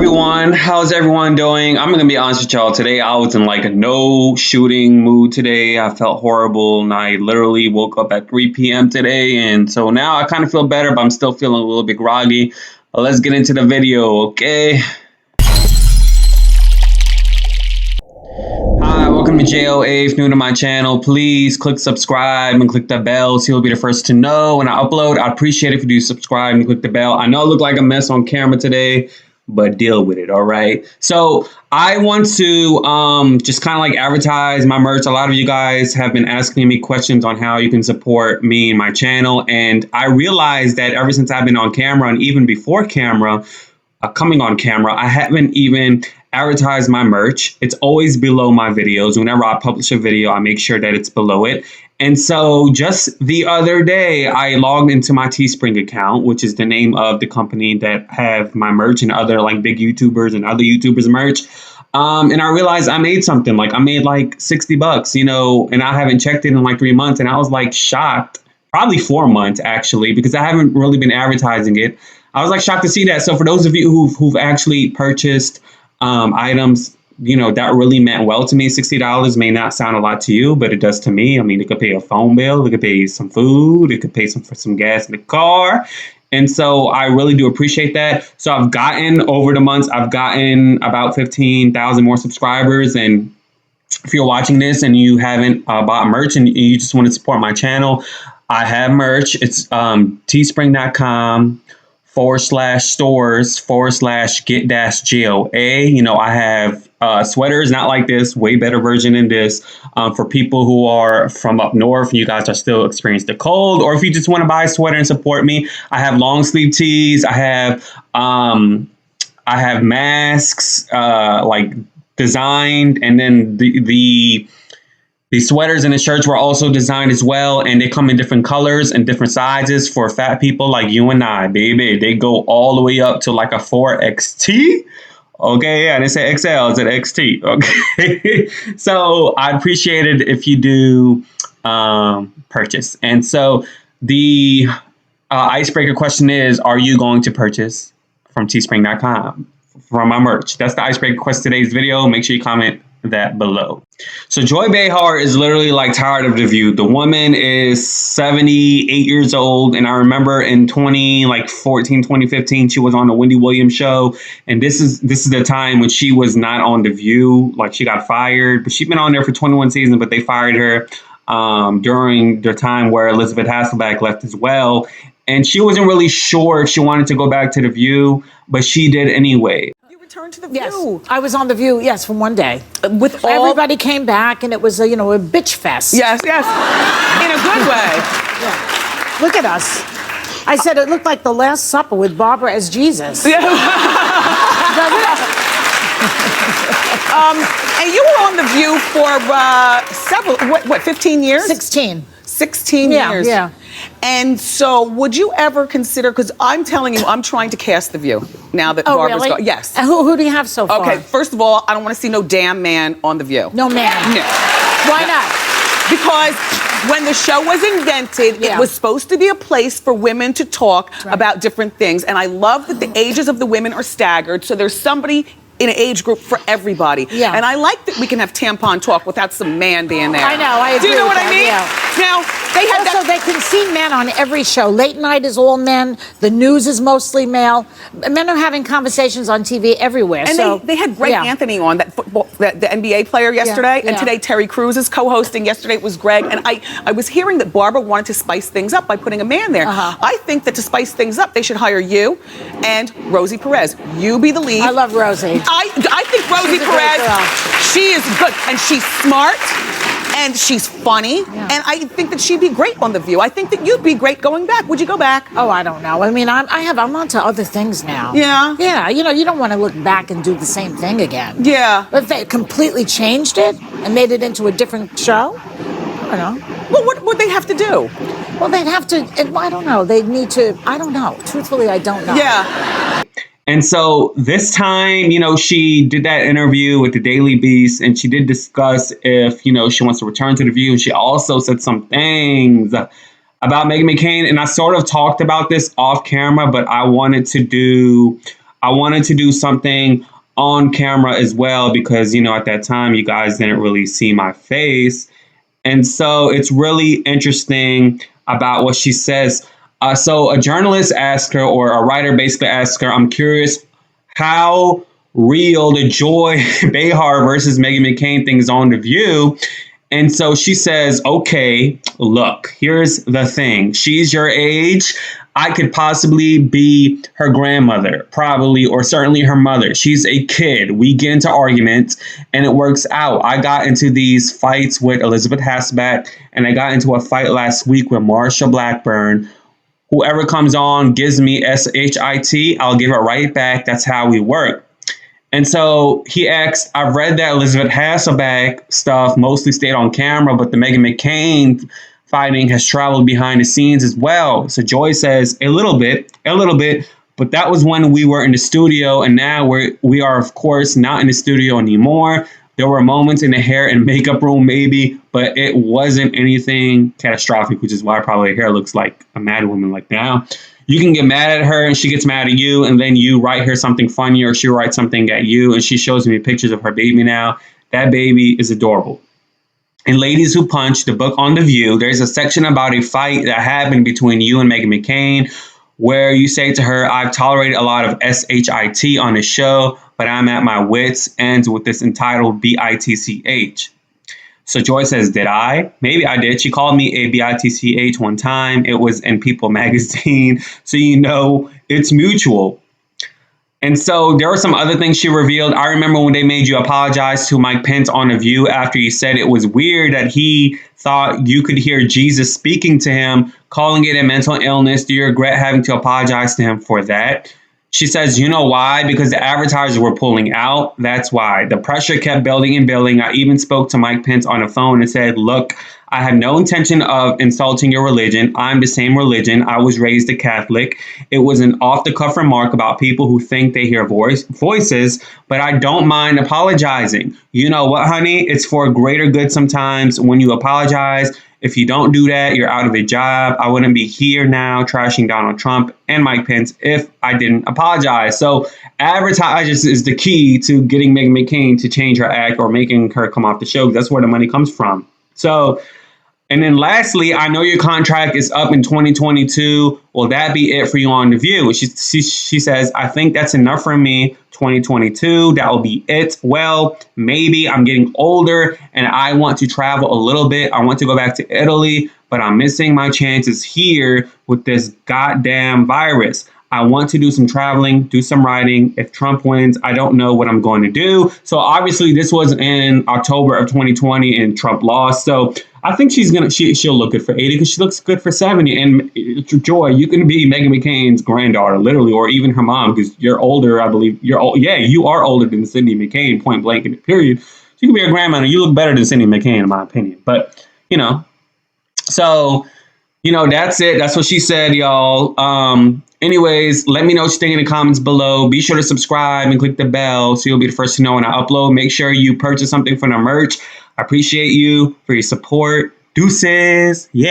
everyone. How's everyone doing? I'm gonna be honest with y'all. Today I was in like a no shooting mood today. I felt horrible and I literally woke up at 3 p.m. today, and so now I kind of feel better, but I'm still feeling a little bit groggy. Let's get into the video, okay? Hi, welcome to JOA. If you're new to my channel, please click subscribe and click the bell so you'll be the first to know when I upload. I appreciate it if you do subscribe and click the bell. I know I look like a mess on camera today, but deal with it, all right? So I want to just kind of like advertise my merch. A lot of you guys have been asking me questions on how you can support me and my channel, and I realized that ever since I've been on camera and even before camera, coming on camera, I haven't even advertised my merch. It's always below my videos. Whenever I publish a video, I make sure that it's below it. And so just the other day, I logged into my Teespring account, which is the name of the company that have my merch and other like big YouTubers and other YouTubers merch. And I realized I made something, like I made like $60, you know, and I haven't checked it in like 3 months. And I was like shocked, probably 4 months actually, because I haven't really been advertising it. I was like shocked to see that. So for those of you who've actually purchased items, you know, that really meant well to me. $60 may not sound a lot to you, but it does to me. I mean, it could pay a phone bill, it could pay some food, it could pay for some gas in the car. And so I really do appreciate that. So I've gotten, over the months, I've gotten about 15,000 more subscribers. And if you're watching this and you haven't bought merch and you just want to support my channel, I have merch. It's teespring.com/stores/get-JOA. You know, I have sweaters, not like this, way better version than this, for people who are from up north and you guys are still experiencing the cold, or if you just want to buy a sweater and support me. I have long sleeve tees. I have masks like designed, and then the sweaters and the shirts were also designed as well, and they come in different colors and different sizes for fat people like you and I, baby. They go all the way up to like a 4XT. Okay, yeah, they say XL, it's an XT. Okay, so I appreciate it if you do purchase. And so the icebreaker question is, are you going to purchase from teespring.com from my merch? That's the icebreaker question today's video. Make sure you comment that below. So Joy Behar is literally like tired of The View. The woman is 78 years old, and I remember in 2015 she was on the Wendy Williams show, and this is the time when she was not on The View. Like, she got fired, but she's been on there for 21 seasons, but they fired her during the time where Elizabeth Hasselbeck left as well, and she wasn't really sure if she wanted to go back to The View, but she did anyway. Return to The View. Yes, I was on The View, yes, from one day. With all... Everybody came back, and it was, a bitch fest. Yes, yes, in a good way. Yeah. Look at us. I said it looked like The Last Supper with Barbara as Jesus. Yeah. And you were on The View for several, 15 years? 16. 16 years. Yeah. And so would you ever consider, because I'm telling you, I'm trying to cast The View now that Barbara's really? gone. Yes. And who do you have so far? Okay, first of all, I don't want to see no damn man on The View. No man? No. Why not? Because when the show was invented, it was supposed to be a place for women to talk about different things. And I love that the ages of the women are staggered, so there's somebody in an age group for everybody. Yeah. And I like that we can have tampon talk without some man being there. I know, I agree. Do you know with what I mean? Yeah. Now, they had also, they can see men on every show. Late night is all men. The news is mostly male. Men are having conversations on TV everywhere. And so, they had Greg Anthony on, the NBA player yesterday. And today Terry Crews is co-hosting. Yesterday it was Greg. And I was hearing that Barbara wanted to spice things up by putting a man there. I think that to spice things up, they should hire you and Rosie Perez. You be the lead. I love Rosie. I think Rosie Perez, she is good. And she's smart. And she's funny, and I think that she'd be great on The View. I think that you'd be great going back. Would you go back? Oh, I don't know. I mean, I'm on to other things now. Yeah? Yeah, you don't want to look back and do the same thing again. Yeah. But if they completely changed it and made it into a different show, I don't know. Well, what would they have to do? Well, they'd have to, I don't know. They'd need to, I don't know. Truthfully, I don't know. Yeah. And so this time, she did that interview with the Daily Beast, and she did discuss if, she wants to return to The View. And she also said some things about Meghan McCain. And I sort of talked about this off camera, but I wanted to do I wanted to do something on camera as well because, at that time, you guys didn't really see my face. And so it's really interesting about what she says. So a journalist asked her, or a writer basically asked her, I'm curious how real the Joy Behar versus Meghan McCain thing is on The View. And so she says, okay, look, here's the thing. She's your age. I could possibly be her grandmother, probably, or certainly her mother. She's a kid. We get into arguments and it works out. I got into these fights with Elizabeth Hasselbeck, and I got into a fight last week with Marsha Blackburn. Whoever comes on gives me SHIT, I'll give it right back. That's how we work. And so he asked, I've read that Elizabeth Hasselbeck stuff mostly stayed on camera, but the Meghan McCain fighting has traveled behind the scenes as well. So Joy says, a little bit, but that was when we were in the studio, and now we are, of course, not in the studio anymore. There were moments in the hair and makeup room, maybe, but it wasn't anything catastrophic, which is why probably her hair looks like a mad woman like now. You can get mad at her and she gets mad at you, and then you write her something funny, or she writes something at you, and she shows me pictures of her baby now. That baby is adorable. In Ladies Who Punch, the book on The View, there's a section about a fight that happened between you and Meghan McCain, where you say to her, I've tolerated a lot of SHIT on the show, but I'm at my wits' ends with this entitled BITCH. So Joy says, did I? Maybe I did. She called me a BITCH one time. It was in People magazine. So it's mutual. And so there were some other things she revealed. I remember when they made you apologize to Mike Pence on The View after you said it was weird that he thought you could hear Jesus speaking to him, calling it a mental illness. Do you regret having to apologize to him for that? She says, you know why? Because the advertisers were pulling out. That's why. The pressure kept building and building. I even spoke to Mike Pence on the phone and said, look, I have no intention of insulting your religion. I'm the same religion. I was raised a Catholic. It was an off-the-cuff remark about people who think they hear voices, but I don't mind apologizing. You know what, honey? It's for greater good sometimes when you apologize. If you don't do that, you're out of a job. I wouldn't be here now trashing Donald Trump and Mike Pence if I didn't apologize. So advertisers is the key to getting Meghan McCain to change her act or making her come off the show. That's where the money comes from. So, and then lastly, I know your contract is up in 2022. Will that be it for you on The View? She says, I think that's enough for me. 2022, that will be it. Well, maybe. I'm getting older and I want to travel a little bit. I want to go back to Italy, but I'm missing my chances here with this goddamn virus. I want to do some traveling, do some writing. If Trump wins, I don't know what I'm going to do. So obviously this was in October of 2020 and Trump lost. So I think she'll look good for 80 because she looks good for 70. And Joy, you can be Meghan McCain's granddaughter, literally, or even her mom, because you're older, I believe. You're old. Yeah, you are older than Cindy McCain, point blank in the period. So you can be her grandmother. You look better than Cindy McCain, in my opinion. But, so, that's it. That's what she said, y'all. Anyways, let me know what you think in the comments below. Be sure to subscribe and click the bell so you'll be the first to know when I upload. Make sure you purchase something from the merch. I appreciate you for your support. Deuces. Yay.